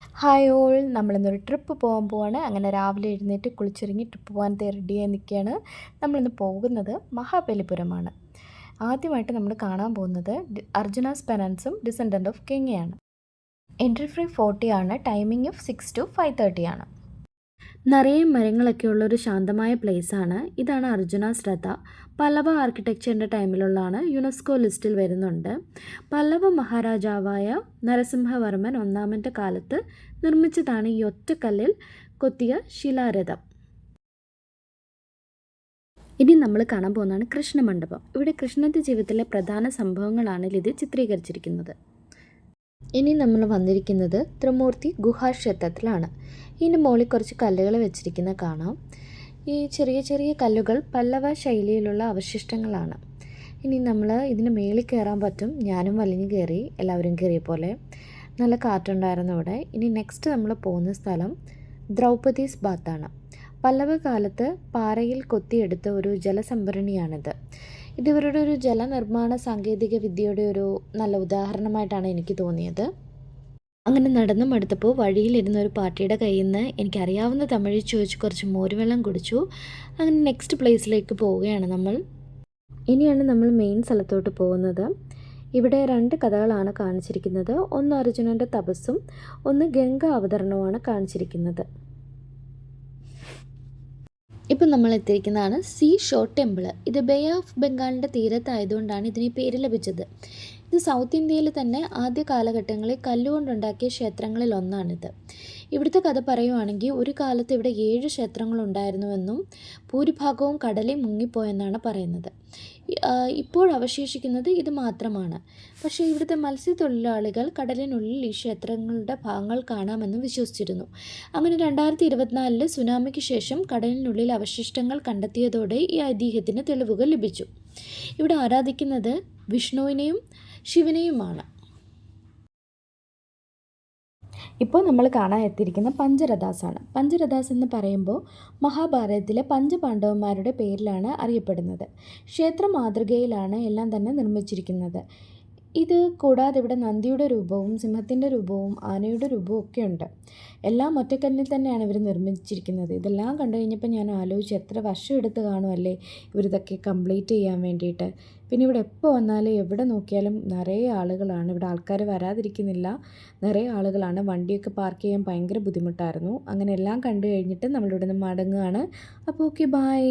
Hi all, നമ്മളിന്നൊരു trip പോകാൻ പോവാണ്. അങ്ങനെ രാവിലെ എഴുന്നേറ്റ് കുളിച്ചൊരുങ്ങി ട്രിപ്പ് പോകാൻ റെഡിയായി നിൽക്കുകയാണ്. നമ്മളിന്ന് പോകുന്നത് മഹാബലിപുരമാണ്. ആദ്യമായിട്ട് നമ്മൾ കാണാൻ പോകുന്നത് അർജുനാസ് പെനൻസും ഡിസെൻഡൻ്റ് ഓഫ് കിങ്ങയാണ്. എൻട്രി ഫ്രീ 40 ആണ്. ടൈമിംഗ് 6 to 5:30 ആണ്. നിറയെ മരങ്ങളൊക്കെ ഉള്ളൊരു ശാന്തമായ പ്ലേസാണ്. ഇതാണ് അർജുനാസ് രഥ. പല്ലവ ആർക്കിടെക്ചറിൻ്റെ ടൈമിലുള്ളതാണ്. യുനെസ്കോ ലിസ്റ്റിൽ വരുന്നുണ്ട്. പല്ലവ മഹാരാജാവായ നരസിംഹവർമ്മൻ ഒന്നാമൻ്റെ കാലത്ത് നിർമ്മിച്ചതാണ് ഈ ഒറ്റക്കല്ലിൽ കൊത്തിയ ശിലാരഥം. ഇനി നമ്മൾ കാണാൻ പോകുന്നതാണ് കൃഷ്ണമണ്ഡപം. ഇവിടെ കൃഷ്ണൻ്റെ ജീവിതത്തിലെ പ്രധാന സംഭവങ്ങളാണ് ഇത് ചിത്രീകരിച്ചിരിക്കുന്നത്. ഇനി നമ്മൾ വന്നിരിക്കുന്നത് ത്രിമൂർത്തി ഗുഹാക്ഷേത്രത്തിലാണ്. ഇതിൻ്റെ മുകളിൽ കുറച്ച് കല്ലുകൾ വെച്ചിരിക്കുന്ന കാണാം. ഈ ചെറിയ ചെറിയ കല്ലുകൾ പല്ലവ ശൈലിയിലുള്ള അവശിഷ്ടങ്ങളാണ്. ഇനി നമ്മൾ ഇതിന് മേളിൽ കയറാൻ പറ്റും. ഞാനും വലിഞ്ഞ് കയറി, എല്ലാവരും കയറിയ പോലെ. നല്ല കാറ്റുണ്ടായിരുന്നു ഇവിടെ. ഇനി നെക്സ്റ്റ് നമ്മൾ പോകുന്ന സ്ഥലം ദ്രൗപദീസ് ബാത്താണ്. പല്ലവ കാലത്ത് പാറയിൽ കൊത്തിയെടുത്ത ഒരു ജലസംഭരണിയാണിത്. ഇതിവരുടെ ഒരു ജലനിർമ്മാണ സാങ്കേതിക വിദ്യയുടെ ഒരു നല്ല ഉദാഹരണമായിട്ടാണ് എനിക്ക് തോന്നിയത്. അങ്ങനെ നടന്നു മടുത്തപ്പോൾ വഴിയിലിരുന്ന ഒരു പാർട്ടിയുടെ കയ്യിൽ നിന്ന് എനിക്കറിയാവുന്ന തമിഴ് ചോദിച്ച് കുറച്ച് മോരുവെള്ളം കുടിച്ചു. അങ്ങനെ നെക്സ്റ്റ് പ്ലേസിലേക്ക് പോവുകയാണ് നമ്മൾ. ഇനിയാണ് നമ്മൾ മെയിൻ സ്ഥലത്തോട്ട് പോകുന്നത്. ഇവിടെ 2 കഥകളാണ് കാണിച്ചിരിക്കുന്നത്. ഒന്ന് അർജുനൻ്റെ തപസ്സും ഒന്ന് ഗംഗ അവതരണവുമാണ് കാണിച്ചിരിക്കുന്നത്. ഇപ്പം നമ്മൾ എത്തിയിരിക്കുന്നതാണ് സീ ഷോർ ടെമ്പിൾ. ഇത് ബേ ഓഫ് ബംഗാളിൻ്റെ തീരത്തായതുകൊണ്ടാണ് ഇതിന് ഈ പേര് ലഭിച്ചത്. ഇത് സൗത്ത് ഇന്ത്യയിൽ തന്നെ ആദ്യ കാലഘട്ടങ്ങളിൽ കല്ലുകൊണ്ടുണ്ടാക്കിയ ക്ഷേത്രങ്ങളിൽ ഒന്നാണിത്. ഇവിടുത്തെ കഥ പറയുവാണെങ്കിൽ ഒരു കാലത്ത് ഇവിടെ 7 ക്ഷേത്രങ്ങളുണ്ടായിരുന്നുവെന്നും ഭൂരിഭാഗവും കടലിൽ മുങ്ങിപ്പോയെന്നാണ് പറയുന്നത്. ഇപ്പോൾ അവശേഷിക്കുന്നത് ഇത് മാത്രമാണ്. പക്ഷേ ഇവിടുത്തെ മത്സ്യത്തൊഴിലാളികൾ കടലിനുള്ളിൽ ഈ ക്ഷേത്രങ്ങളുടെ ഭാഗങ്ങൾ കാണാമെന്ന് വിശ്വസിച്ചിരുന്നു. അങ്ങനെ 2024 സുനാമിക്ക് ശേഷം കടലിനുള്ളിൽ അവശിഷ്ടങ്ങൾ കണ്ടെത്തിയതോടെ ഈ ഐതിഹ്യത്തിന് തെളിവുകൾ ലഭിച്ചു. ഇവിടെ ആരാധിക്കുന്നത് വിഷ്ണുവിനെയും ശിവനെയുമാണ്. ഇപ്പോൾ നമ്മൾ കാണാൻ എത്തിയിരിക്കുന്ന പഞ്ചരഥാസാണ്. പഞ്ചരഥാസ് എന്ന് പറയുമ്പോൾ മഹാഭാരതത്തിലെ പഞ്ചപാണ്ഡവന്മാരുടെ പേരിലാണ് അറിയപ്പെടുന്നത്. ക്ഷേത്ര മാതൃകയിലാണ് എല്ലാം തന്നെ നിർമ്മിച്ചിരിക്കുന്നത്. ഇത് കൂടാതെ ഇവിടെ നന്ദിയുടെ രൂപവും സിംഹത്തിൻ്റെ രൂപവും ആനയുടെ രൂപവും ഒക്കെ ഉണ്ട്. എല്ലാം ഒറ്റക്കല്ലിൽ തന്നെയാണ് ഇവർ നിർമ്മിച്ചിരിക്കുന്നത്. ഇതെല്ലാം കണ്ടു കഴിഞ്ഞപ്പോൾ ഞാൻ ആലോചിച്ചു, എത്ര വർഷം എടുത്ത് കാണുമല്ലേ ഇവരിതൊക്കെ കംപ്ലീറ്റ് ചെയ്യാൻ വേണ്ടിയിട്ട്. പിന്നെ ഇവിടെ എപ്പോൾ വന്നാലും എവിടെ നോക്കിയാലും നിറയെ ആളുകളാണ്. ഇവിടെ ആൾക്കാർ വരാതിരിക്കുന്നില്ല, നിറയെ ആളുകളാണ്. വണ്ടിയൊക്കെ പാർക്ക് ചെയ്യാൻ ഭയങ്കര ബുദ്ധിമുട്ടായിരുന്നു. അങ്ങനെ എല്ലാം കണ്ടു കഴിഞ്ഞിട്ട് നമ്മളിവിടെ നിന്ന് മടങ്ങുകയാണ്. അപ്പോൾ ഓക്കെ, ബൈ.